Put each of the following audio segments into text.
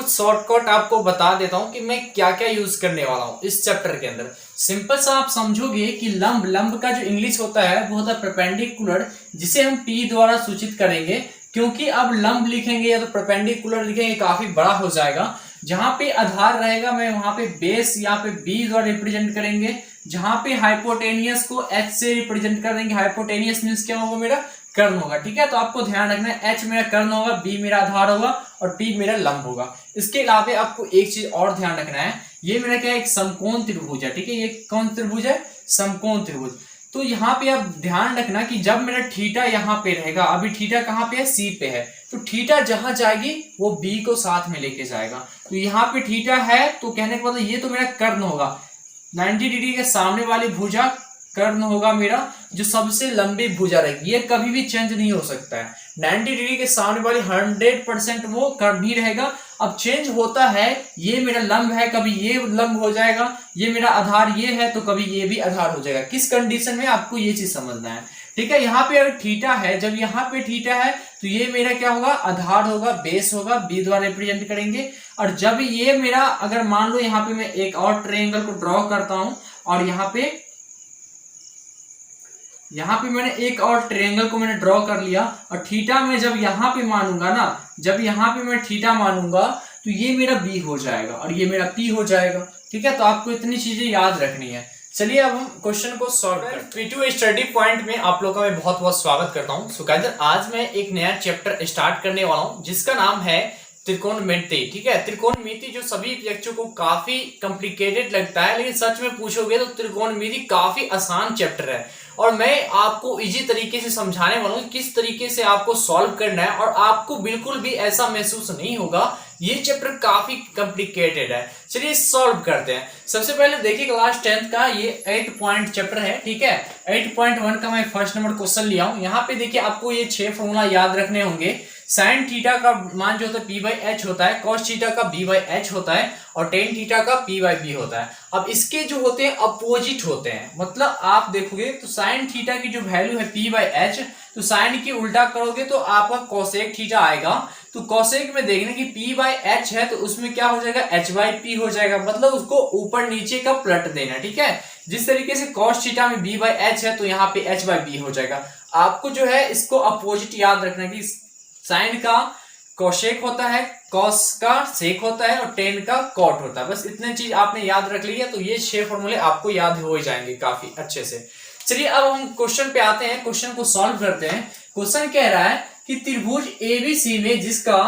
कुछ शॉर्टकट आपको बता देता हूं कि मैं क्या क्या यूज करने वाला हूं इस चैप्टर के अंदर। सिंपल सा आप समझोगे कि लंब का जो इंग्लिश होता है वो होता है परपेंडिकुलर, जिसे हम पी द्वारा सूचित करेंगे। क्योंकि अब लंब लिखेंगे या तो परपेंडिकुलर लिखेंगे काफी बड़ा हो जाएगा। जहां पे आधार रहेगा मैं वहां पे बेस यहाँ पे बी द्वारा रिप्रेजेंट करेंगे। जहां पे हाइपोटेनियस को एच से रिप्रेजेंट कर देंगे। हाइपोटेनियस मीन्स क्या होगा, मेरा कर्ण होगा। ठीक है, तो आपको ध्यान रखना है एच मेरा कर्ण होगा, बी मेरा आधार होगा और पी मेरा लंब होगा। इसके अलावा आपको एक चीज और ध्यान रखना है, ये मेरा क्या है, एक समकोण त्रिभुज है। ठीक है, ये कौन त्रिभुज है, समकोण त्रिभुज। तो यहाँ पे आप ध्यान रखना कि जब मेरा थीटा यहाँ पे रहेगा, अभी थीटा कहाँ पे है, सी पे है, तो थीटा जहां जाएगी वो बी को साथ में लेके जाएगा। तो यहाँ पे थीटा है तो कहने का मतलब ये तो मेरा कर्ण होगा। 90 डिग्री के सामने वाली भुजा कर्ण होगा मेरा, जो सबसे लंबी भुजा रहेगी, ये कभी भी चेंज नहीं हो सकता है। 90 डिग्री के सामने वाली 100% वो कर्ण ही रहेगा। अब चेंज होता है, ये मेरा लंब है, कभी ये लंब हो जाएगा, ये मेरा आधार ये है तो कभी ये भी आधार हो जाएगा। किस कंडीशन में, आपको ये चीज समझना है। ठीक है, यहाँ पे अगर थीटा है, जब यहाँ पे थीटा है तो ये मेरा क्या होगा, आधार होगा, बेस होगा, बी द्वारा रिप्रेजेंट करेंगे। और जब ये मेरा, अगर मान लो यहाँ पे मैं एक और ट्रायंगल को ड्रॉ करता हूं और यहाँ पे मैंने एक और ट्रायंगल को मैंने ड्रॉ कर लिया और थीटा में जब यहाँ पे मानूंगा ना, जब यहाँ पे मैं थीटा मानूंगा तो ये मेरा बी हो जाएगा और ये मेरा पी हो जाएगा। ठीक है, तो आपको इतनी चीजें याद रखनी है। चलिए अब हम क्वेश्चन को सॉल्व करते हैं। P2 स्टडी पॉइंट में आप लोगों का मैं बहुत बहुत स्वागत करता हूं। सो गाइस, आज मैं एक नया चैप्टर स्टार्ट करने वाला हूं जिसका नाम है त्रिकोणमिति। ठीक है, त्रिकोणमिति जो सभी बच्चों को काफी कॉम्प्लिकेटेड लगता है, लेकिन सच में पूछोगे तो त्रिकोणमिति काफी आसान चैप्टर है और मैं आपको इजी तरीके से समझाने वाला हूँ किस तरीके से आपको सॉल्व करना है और आपको बिल्कुल भी ऐसा महसूस नहीं होगा ये चैप्टर काफी कॉम्प्लिकेटेड है। चलिए सॉल्व करते हैं। सबसे पहले देखिए क्लास 10th का ये 8 पॉइंट चैप्टर है। ठीक है, 8.1 का मैं फर्स्ट नंबर क्वेश्चन लिया हूं। यहाँ पे देखिए आपको ये 6 फॉर्मूला याद रखने होंगे। साइन थीटा का मान जो होता है पी बाई एच होता है, कॉस थीटा का बी बाई एच होता है और टेन थीटा का पी बाई बी होता है। अब इसके जो होते हैं अपोजिट होते हैं, मतलब आप देखोगे तो साइन थीटा की जो वैल्यू है पी बाई एच, तो साइन की उल्टा करोगे तो आपका कोसेक थीटा आएगा। तो कोसेक में देखना कि पी बाई एच है तो उसमें क्या हो जाएगा, एच बाई पी हो जाएगा, मतलब उसको ऊपर नीचे का पलट देना। ठीक है, जिस तरीके से कॉस थीटा में बी बाई एच है तो यहाँ पे एच बाई बी हो जाएगा। आपको जो है इसको अपोजिट याद रखना कि साइन का कोसेक होता है, कॉस का सेक होता है और टेन का कॉट होता है। बस इतने चीज आपने याद रख लिया तो ये 6 फॉर्मूले आपको याद हो जाएंगे काफी अच्छे से। चलिए अब हम क्वेश्चन पे आते हैं, क्वेश्चन को सॉल्व करते हैं। क्वेश्चन कह रहा है कि त्रिभुज एबीसी में जिसका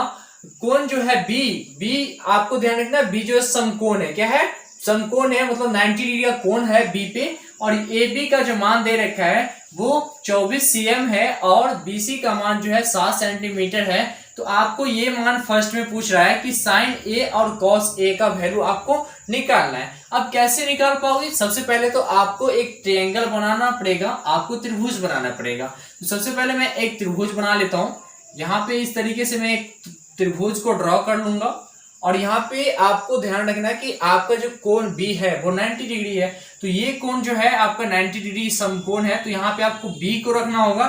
कोण जो है बी आपको ध्यान रखना, बी जो है समकोण है। क्या है, समकोण है, मतलब 90 डिग्री का कोण है बी पे और ए बी का जो मान दे रखा है वो 24 cm है और बीसी का मान जो है 7 सेंटीमीटर है। तो आपको ये मान फर्स्ट में पूछ रहा है कि साइन ए और कॉस ए का वैल्यू आपको निकालना है। अब कैसे निकाल पाओगे, सबसे पहले तो आपको एक ट्रायंगल बनाना पड़ेगा, आपको त्रिभुज बनाना पड़ेगा। तो सबसे पहले मैं एक त्रिभुज बना लेता हूं। यहाँ पे इस तरीके से मैं एक त्रिभुज को ड्रॉ कर लूंगा और यहाँ पे आपको ध्यान रखना कि आपका जो कोण बी है वो 90 डिग्री है। तो ये कोण जो है आपका 90 डिग्री समकोण है, तो यहाँ पे आपको बी को रखना होगा।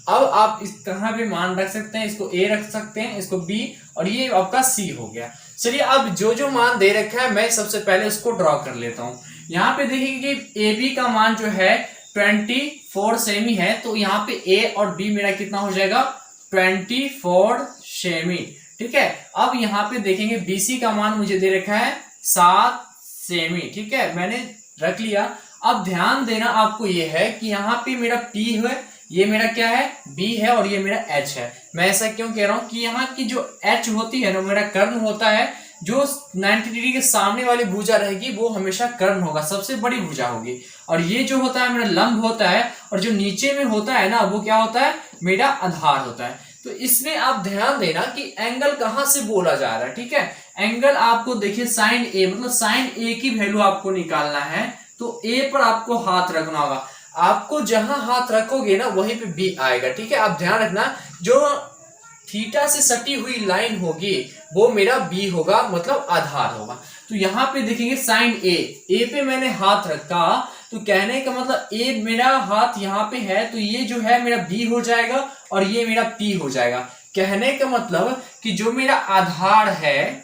अब आप इस कहाँ पे मान रख सकते हैं, इसको ए रख सकते हैं, इसको बी और ये आपका सी हो गया। चलिए अब जो मान दे रखा है मैं सबसे पहले उसको ड्रॉ कर लेता हूँ। यहाँ पे देखिए कि ए बी का मान जो है 24 सेमी है, तो यहाँ पे ए और बी मेरा कितना हो जाएगा, 24 सेमी। ठीक है, अब यहाँ पे देखेंगे बीसी का मान मुझे दे रखा है 7 सेमी। ठीक है, मैंने रख लिया। अब ध्यान देना आपको ये है कि यहाँ पे मेरा P है, ये मेरा क्या है, B है और ये मेरा H है। मैं ऐसा क्यों कह रहा हूँ कि यहाँ की जो H होती है ना, मेरा कर्ण होता है। जो 90 डिग्री के सामने वाली भुजा रहेगी वो हमेशा कर्ण होगा, सबसे बड़ी भुजा होगी। और ये जो होता है मेरा लंब होता है और जो नीचे में होता है ना वो क्या होता है, मेरा आधार होता है। तो इसमें आप ध्यान देना कि एंगल कहां से बोला जा रहा है। ठीक है, एंगल आपको देखिए साइन ए, मतलब साइन ए की वैल्यू आपको निकालना है तो ए पर आपको हाथ रखना होगा। आपको जहां हाथ रखोगे ना वहीं पे बी आएगा। ठीक है, आप ध्यान रखना जो थीटा से सटी हुई लाइन होगी वो मेरा बी होगा, मतलब आधार होगा। तो यहाँ पे देखेंगे साइन ए पे मैंने हाथ रखा तो कहने का मतलब ए मेरा हाथ यहाँ पे है तो ये जो है मेरा बी हो जाएगा और ये मेरा पी हो जाएगा। कहने का मतलब कि जो मेरा आधार है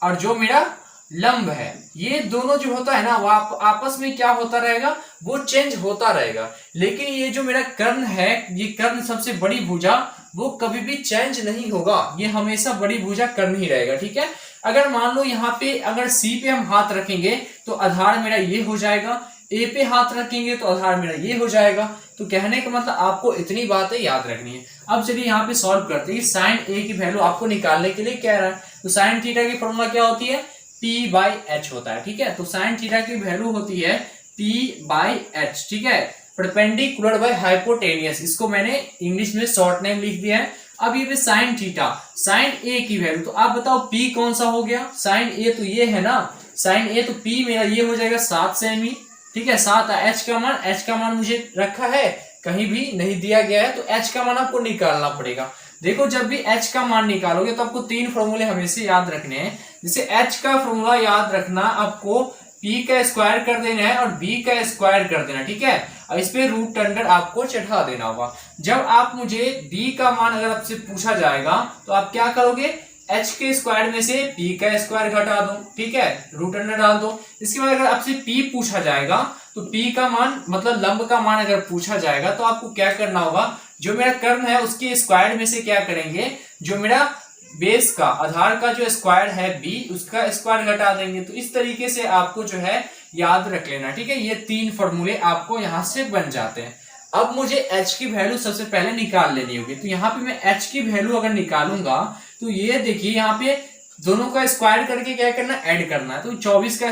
और जो मेरा लंब है, ये दोनों जो होता है ना वो आपस में क्या होता रहेगा, वो चेंज होता रहेगा। लेकिन ये जो मेरा कर्ण है, ये कर्ण सबसे बड़ी भुजा, वो कभी भी चेंज नहीं होगा, ये हमेशा बड़ी भुजा कर्ण ही रहेगा। ठीक है, अगर मान लो यहाँ पे अगर सी पे हम हाथ रखेंगे तो आधार मेरा ये हो जाएगा, ए पे हाथ रखेंगे तो आधार मेरा ये हो जाएगा। तो कहने का मतलब आपको इतनी बातें याद रखनी है। अब चलिए यहाँ पे सॉल्व करते हैं। साइन ए की वैल्यू आपको निकालने के लिए कह रहा है, तो साइन थीटा की फॉर्मूला क्या होती है, पी बाई एच होता है। ठीक है, तो साइन थीटा की वैल्यू होती है पी बाई एच। ठीक है, परपेंडिकुलर बाय हाइपोटेनियस, इसको मैंने इंग्लिश में शॉर्ट नेम लिख दिया है। अब ये पे साइन थीटा, साइन ए की वैल्यू, तो आप बताओ पी कौन सा हो गया, साइन ए तो ये है ना, साइन ए तो पी मेरा ये हो जाएगा 7 सेमी। ठीक है, 7। एच का मान मुझे रखा है, कहीं भी नहीं दिया गया है, तो एच का मान आपको निकालना पड़ेगा। देखो जब भी एच का मान निकालोगे तो आपको 3 फॉर्मूले हमेशा याद रखने हैं। जैसे एच का फॉर्मूला याद रखना, आपको पी का स्क्वायर कर देना है और बी का स्क्वायर कर देना। ठीक है, और इस पे रूट अंडर आपको चढ़ा देना होगा। जब आप मुझे बी का मान अगर आपसे पूछा जाएगा तो आप क्या करोगे, एच के स्क्वायर में से पी का स्क्वायर घटा दो। ठीक है, रूट अंडर डाल दो। इसके बाद अगर आपसे पी पूछा जाएगा तो पी का मान मतलब लंब का मान अगर पूछा जाएगा तो आपको क्या करना होगा, जो मेरा कर्ण है उसके स्क्वायर में से क्या करेंगे, जो मेरा बेस का आधार का जो स्क्वायर है बी, उसका स्क्वायर घटा देंगे। तो इस तरीके से आपको जो है याद रख लेना। ठीक है, ये 3 फॉर्मूले आपको यहां से बन जाते हैं। अब मुझे h की वैल्यू सबसे पहले निकाल लेनी होगी, तो यहाँ पे मैं h की वैल्यू अगर निकालूंगा तो ये देखिए यहाँ पे दोनों का स्क्वायर करके क्या करना, ऐड करना है। तो 24 का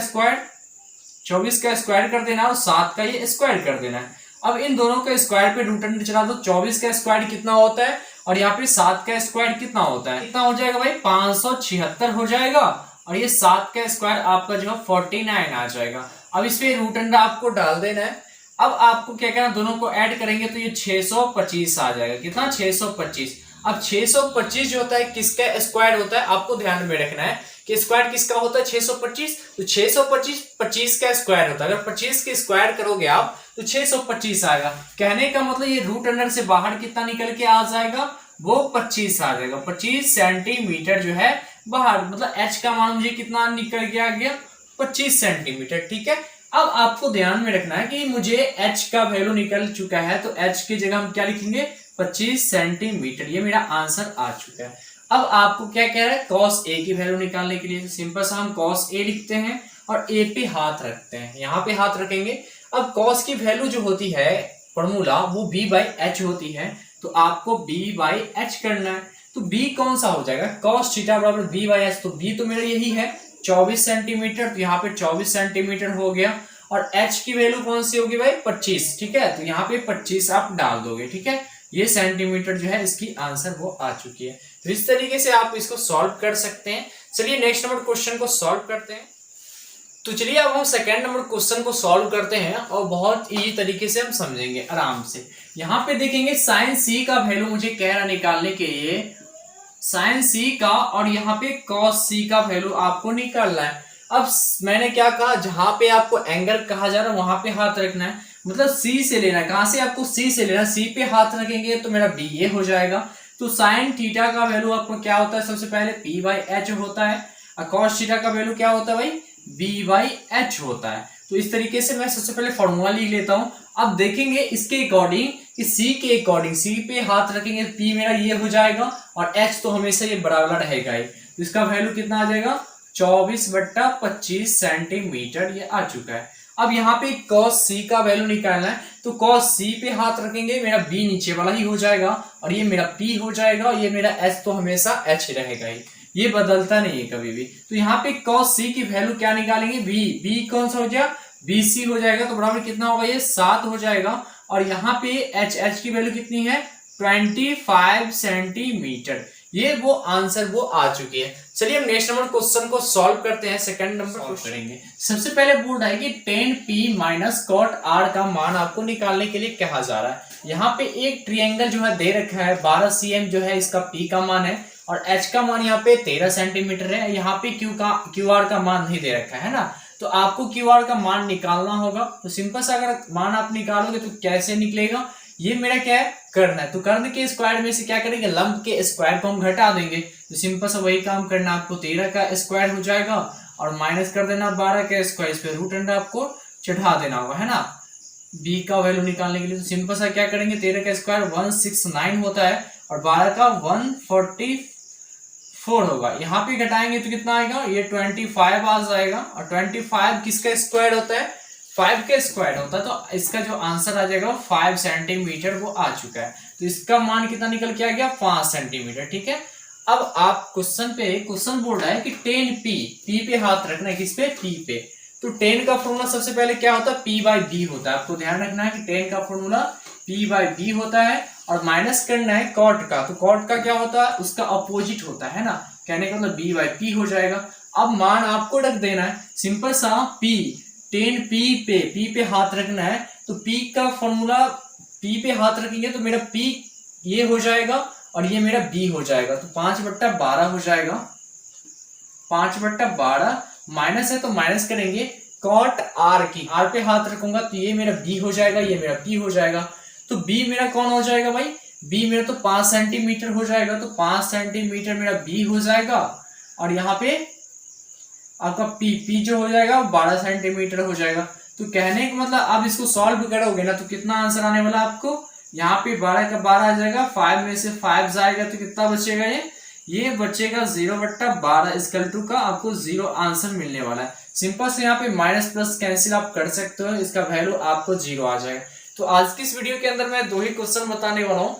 स्क्वायर कर देना और 7 का ये स्क्वायर कर देना है। अब इन दोनों का स्क्वायर पे रूट अंडर चला दो। 24 का स्क्वायर कितना होता है और यहाँ पे 7 का स्क्वायर कितना होता है, कितना हो जाएगा भाई, 576 हो जाएगा। और ये 7 का स्क्वायर आपका जो है 49 आ जाएगा। अब इस पे रूट अंडर आपको डाल देना है। अब आपको क्या करना, दोनों को ऐड करेंगे तो ये 625 आ जाएगा। कितना, 625। अब 625 जो होता है किसका स्क्वायर होता है, आपको ध्यान में रखना है कि स्क्वायर किसका होता है, 625। तो 625 25 का स्क्वायर होता है। अगर 25 के स्क्वायर करोगे आप तो 625 आएगा। कहने का मतलब ये रूट अंडर से बाहर कितना निकल के आ जाएगा, वो 25 आ जाएगा। 25 सेंटीमीटर जो है बाहर, मतलब एच का मान मुझे कितना निकल के आ गया, 25 सेंटीमीटर। ठीक है, अब आपको ध्यान में रखना है कि मुझे h का वैल्यू निकल चुका है, तो h की जगह हम क्या लिखेंगे, 25 सेंटीमीटर। ये मेरा आंसर आ चुका है। अब आपको क्या कह रहा है, cos a की वैल्यू निकालने के लिए सिंपल सा हम cos a लिखते हैं और a पे हाथ रखते हैं, यहाँ पे हाथ रखेंगे। अब cos की वैल्यू जो होती है फॉर्मूला, वो b बाई एच होती है, तो आपको b बाई एच करना है। तो b कौन सा हो जाएगा, cos थीटा बराबर b बाई एच। तो b तो मेरा यही है 24 सेंटीमीटर, तो यहाँ पे 24 सेंटीमीटर हो गया। और h की वैल्यू कौन सी होगी भाई, 25। ठीक है, तो यहाँ पे 25 आप डाल दोगे। ठीक है, ये सेंटीमीटर जो है इसकी आंसर वो आ चुकी है। तो इस तरीके से आप इसको सॉल्व कर सकते हैं। चलिए नेक्स्ट नंबर क्वेश्चन को सॉल्व करते हैं। तो चलिए अब हम सेकंड नंबर क्वेश्चन को सॉल्व करते हैं और बहुत इजी तरीके से हम समझेंगे आराम से। यहाँ पे देखेंगे साइन सी का वैल्यू मुझे कह रहा निकालने के लिए, साइन सी का, और यहाँ पे कॉस सी का वैल्यू आपको निकालना है। अब मैंने क्या कहा, जहां पे आपको एंगल कहा जा रहा है वहां पे हाथ रखना है, मतलब सी से लेना है। कहां से, आपको सी से लेना। सी पे हाथ रखेंगे तो मेरा बी ये हो जाएगा। तो साइन थीटा का वैल्यू आपको क्या होता है, सबसे पहले पी बाई एच होता है, और कॉस थीटा का वैल्यू क्या होता है भाई, बी बाई एच होता है। तो इस तरीके से मैं सबसे पहले फॉर्मूला लिख लेता हूं। अब देखेंगे इसके अकॉर्डिंग कि सी के अकॉर्डिंग, सी पे हाथ रखेंगे पी मेरा ये हो जाएगा और एच तो हमेशा ये बराबर रहेगा ही। तो इसका वैल्यू कितना आ जाएगा, 24/25 सेंटीमीटर ये आ चुका है। अब यहाँ पे cos c का वैल्यू निकालना है, तो cos c पे हाथ रखेंगे, मेरा b नीचे वाला ही हो जाएगा और ये मेरा p हो जाएगा और ये मेरा h तो हमेशा h रहेगा ही, ये बदलता नहीं है कभी भी। तो यहाँ पे cos c की वैल्यू क्या निकालेंगे, b कौन सा हो जाएगा, bc हो जाएगा। तो बराबर कितना होगा, ये 7 हो जाएगा। और यहाँ पे h की वैल्यू कितनी है, 25 सेंटीमीटर। ये वो आंसर वो आ चुकी है। चलिए हम नेक्स्ट नंबर क्वेश्चन को सॉल्व करते हैं। सेकंड नंबर को करेंगे। सबसे पहले बोल रहा है कि tan p minus cot r का मान आपको निकालने के लिए कहा जा रहा है। यहाँ पे एक ट्रायंगल जो है दे रखा है, 12 cm जो है इसका p का मान है और h का मान यहाँ पे 13 सेंटीमीटर है। यहाँ पे QR का मान नहीं दे रखा है ना, तो आपको QR का मान निकालना होगा। तो सिंपल सा अगर मान आप निकालोगे तो कैसे निकलेगा, ये मेरा क्या है, कर्ण है। तो कर्ण के स्क्वायर में से क्या करेंगे, लंब के स्क्वायर को हम घटा देंगे। तो सिंपल सा वही काम करना, आपको 13 का स्क्वायर हो जाएगा और माइनस कर देना 12 का स्क्वायर, इस पे रूट अंडर आपको चढ़ा देना होगा, है ना, बी का वैल्यू निकालने के लिए। तो सिंपल सा क्या करेंगे, 13 का स्क्वायर 169 होता है और 12 का 144 होगा। यहाँ पे घटाएंगे तो कितना आएगा, ये 25 आ जाएगा। और 25 किसका स्क्वायर होता है, 5 का स्क्वायर होता है। तो इसका जो आंसर आ जाएगा 5 सेंटीमीटर वो आ चुका है। तो इसका मान कितना निकल के आ गया, 5 सेंटीमीटर। ठीक है, अब आप क्वेश्चन बोल रहा है कि 10p, p पे हाथ रखना है, किस पे, p पे। तो 10 का फॉर्मूला सबसे पहले क्या होता है, p/b होता है। आपको ध्यान रखना है कि 10 का फॉर्मूला p/b होता है और माइनस करना है कॉट का। तो कॉट का क्या होता है, उसका अपोजिट होता है ना, कहने का मतलब b/p हो जाएगा। अब मान आपको रख देना है सिंपल सा p, 10p पे हाथ रखना है। तो p का फॉर्मूला, p पे हाथ रखेंगे तो मेरा p ये हो जाएगा और ये मेरा b हो जाएगा। तो 5/12 हो जाएगा, 5/12 माइनस है तो माइनस करेंगे कॉट r की, r पे हाथ रखूंगा तो ये मेरा b हो जाएगा, ये मेरा p हो जाएगा। तो b मेरा कौन हो जाएगा भाई, b मेरा तो 5 सेंटीमीटर हो जाएगा। तो 5 सेंटीमीटर मेरा b हो जाएगा और यहाँ पे आपका p जो हो जाएगा 12 सेंटीमीटर हो जाएगा। तो कहने का मतलब आप इसको सॉल्व करोगे ना तो कितना आंसर आने वाला आपको, यहाँ पे 12 का 12 आ जाएगा, 5 में से 5 जाएगा तो कितना बचेगा, ये बचेगा 0/12 इक्वल टू का आपको 0 आंसर मिलने वाला है। सिंपल से यहाँ पे माइनस प्लस कैंसिल आप कर सकते हो, इसका वैल्यू आपको 0 आ जाएगा। तो आज की इस वीडियो के अंदर मैं 2 ही क्वेश्चन बताने वाला हूँ।